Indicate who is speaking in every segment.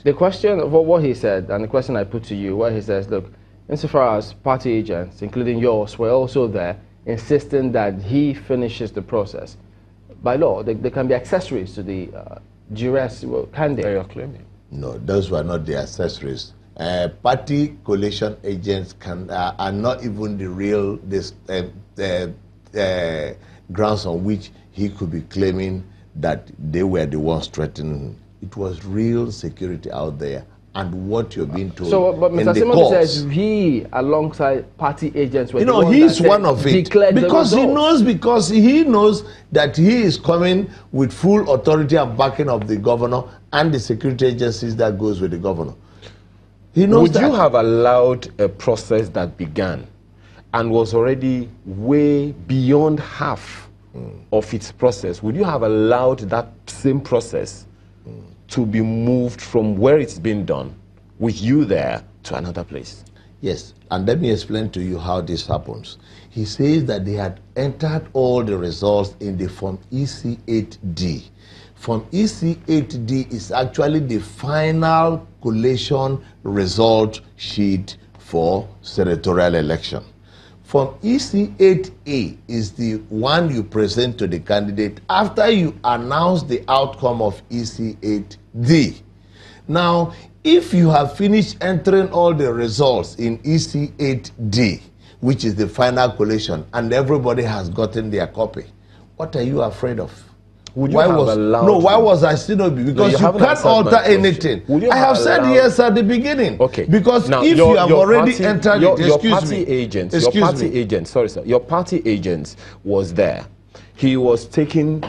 Speaker 1: The question of what he said, and the question I put to you, where he says, look, insofar as party agents, including yours, were also there, insisting that he finishes the process, by law, they can be accessories to the duress, can they?
Speaker 2: You're claiming.
Speaker 3: No, those were not the accessories. Party coalition agents are not even the real grounds on which he could be claiming that they were the ones threatening. It was real security out there, and what you're being told. So,
Speaker 1: but Mr. Asimobi says he, alongside party agents, were
Speaker 3: you know, he's one of it because he knows that he is coming with full authority and backing of the governor and the security agencies that goes with the governor. He knows
Speaker 2: Would
Speaker 3: that.
Speaker 2: you have allowed a process that began and was already way beyond half of its process? Would you have allowed that same process to be moved from where it's been done with you there to another place?
Speaker 3: Yes, and let me explain to you how this happens. He says that they had entered all the results in the Form EC8D. Form EC8D is actually the final collation result sheet for senatorial election. Form EC8A is the one you present to the candidate after you announce the outcome of EC8D. Now, if you have finished entering all the results in EC8D, which is the final collation, and everybody has gotten their copy, what are you afraid of?
Speaker 2: Would you have allowed?
Speaker 3: No, why was Asimobi? Because you can't alter anything. I have said yes at the beginning.
Speaker 2: Okay.
Speaker 3: Because now, if you have already entered it,
Speaker 2: your party agents, sorry, sir, your party agent was there. He was taking,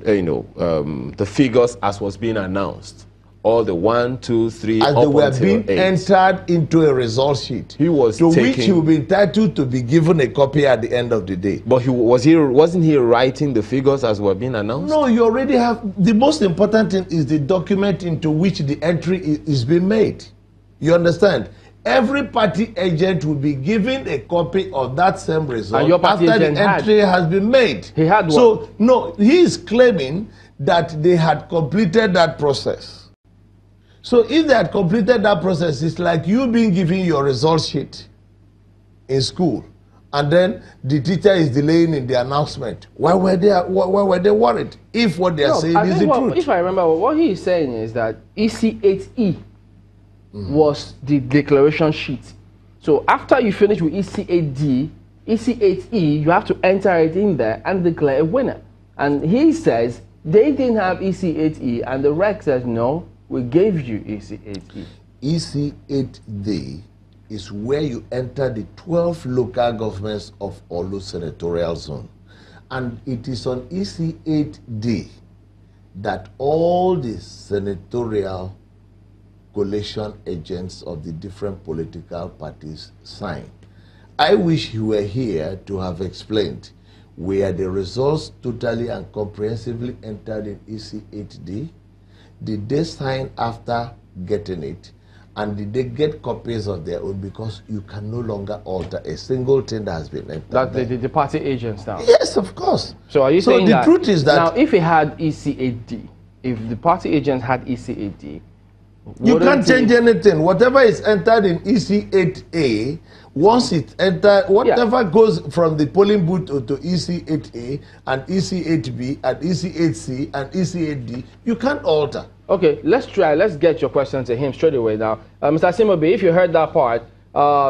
Speaker 2: the figures as was being announced. All the 1, 2, 3,
Speaker 3: as they were being entered into a result sheet. He was to which he will be entitled to be given a copy at the end of the day.
Speaker 2: But wasn't he writing the figures as were being announced?
Speaker 3: No, you already have. The most important thing is the document into which the entry is being made. You understand? Every party agent will be given a copy of that same result after the entry has been made.
Speaker 1: He had one.
Speaker 3: So no, he is claiming that they had completed that process. So if they had completed that process, it's like you being given your result sheet in school, and then the teacher is delaying in the announcement. Why were they worried? If what they are saying is the truth.
Speaker 1: If I remember, what he is saying is that EC8E was the declaration sheet. So after you finish with EC8D, EC8E, you have to enter it in there and declare a winner. And he says they didn't have EC8E, and the rec says no. We gave you EC8D.
Speaker 3: EC8D is where you enter the 12 local governments of Olu senatorial zone. And it is on EC8D that all the senatorial coalition agents of the different political parties sign. I wish you were here to have explained were the results totally and comprehensively entered in EC8D. Did they sign after getting it? And did they get copies of their own? Because you can no longer alter a single thing that has been entered.
Speaker 1: That the party agents now?
Speaker 3: Yes, of course.
Speaker 1: So are you saying
Speaker 3: the truth is that...
Speaker 1: Now, if it had EC8D, if the party agent had EC8D...
Speaker 3: You can't change anything. Whatever is entered in EC8A, once it enters, whatever goes from the polling booth to EC8A and EC8B and EC8C and EC8D, you can't alter.
Speaker 1: Okay, let's try. Let's get your question to him straight away now. Mr. Asimobi, if you heard that part,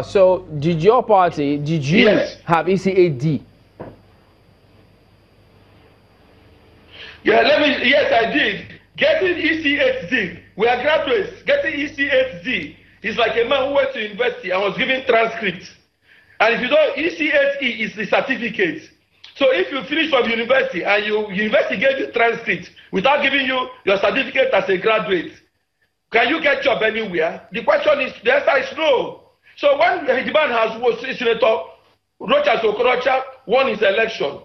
Speaker 1: so did your party, did you have EC8D?
Speaker 4: Yeah, yes, I did. Getting EC8D, we are graduates. Getting EC8D is like a man who went to university and was given transcripts. And if you don't, EC8E is the certificate. So if you finish from university and university gave you transcripts without giving you your certificate as a graduate, can you get job anywhere? The question is, the answer is no. So when the man was Senator Okorocha won his election,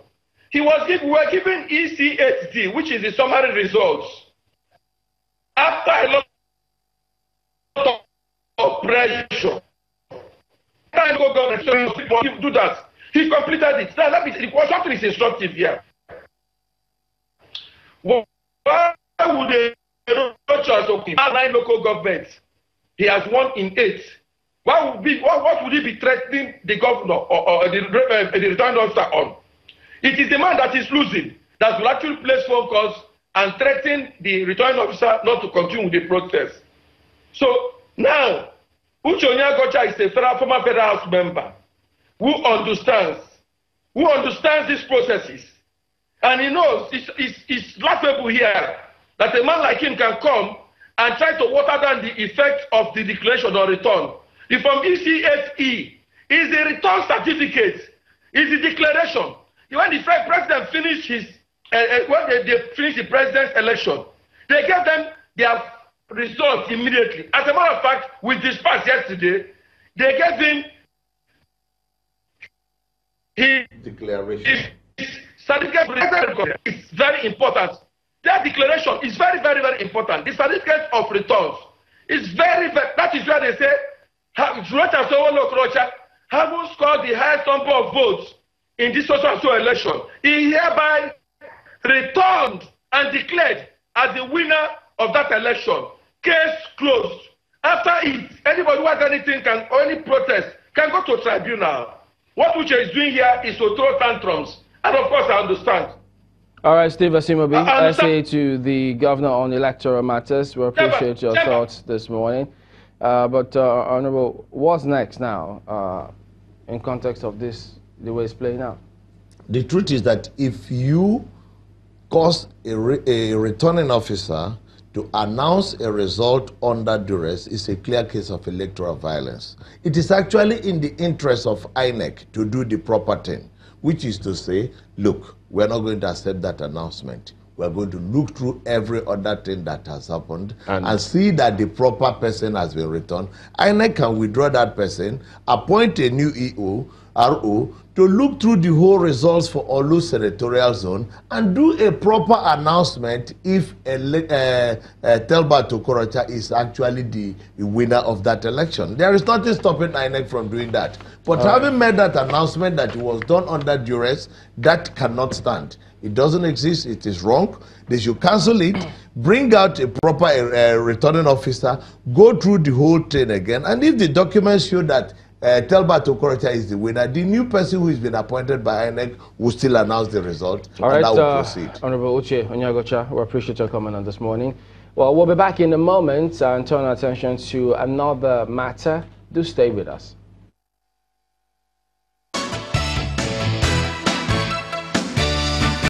Speaker 4: we were given EC8D, which is the summary results. After a lot of pressure, government do that. He completed it. Now, something is instructive here. Why would Okorocha 9 local governments. He has won in 8. What would he be threatening the governor or the returning officer on? It is the man that is losing that will actually place phone calls and threaten the returning officer not to continue with the process. So now, Okorocha is a former federal house member who understands these processes. And he knows it's laughable here that a man like him can come and try to water down the effect of the declaration or return. The Form EC8E is the return certificate, is the declaration. When the president finished when they finished the president's election, they gave them their results immediately. As a matter of fact, we dispatched yesterday, they gave him his
Speaker 3: declaration.
Speaker 4: His certificate is very important. That declaration is very, very, very important. The certificate of returns is very, that is where they say, Okorocha haven't scored the highest number of votes in this so election. He hereby returned and declared as the winner of that election. Case closed. After it, anybody who has anything or any protest can go to tribunal. What Uche is doing here is to throw tantrums. And of course, I understand.
Speaker 1: All right, Steve Asimobi, I say to the governor on electoral matters, we appreciate your thoughts this morning. But Honorable, what's next now in context of this, the way it's playing out?
Speaker 3: The truth is that if you cause a returning officer to announce a result under duress, it's a clear case of electoral violence. It is actually in the interest of INEC to do the proper thing, which is to say, look, we're not going to accept that announcement. We're going to look through every other thing that has happened and see that the proper person has been returned. INEC can withdraw that person, appoint a new RO to look through the whole results for Olu senatorial zone and do a proper announcement if Okorocha is actually the winner of that election. There is nothing stopping INEC from doing that. But having made that announcement that it was done under duress, that cannot stand. It doesn't exist. It is wrong. They should cancel it, bring out a proper returning officer, go through the whole thing again. And if the documents show that Okorocha is the winner, the new person who has been appointed by INEC will still announce the result.
Speaker 1: All right,
Speaker 3: and that will proceed.
Speaker 1: Honorable Uche Onyagocha, we appreciate your comment on this morning. Well, we'll be back in a moment and turn our attention to another matter. Do stay with us.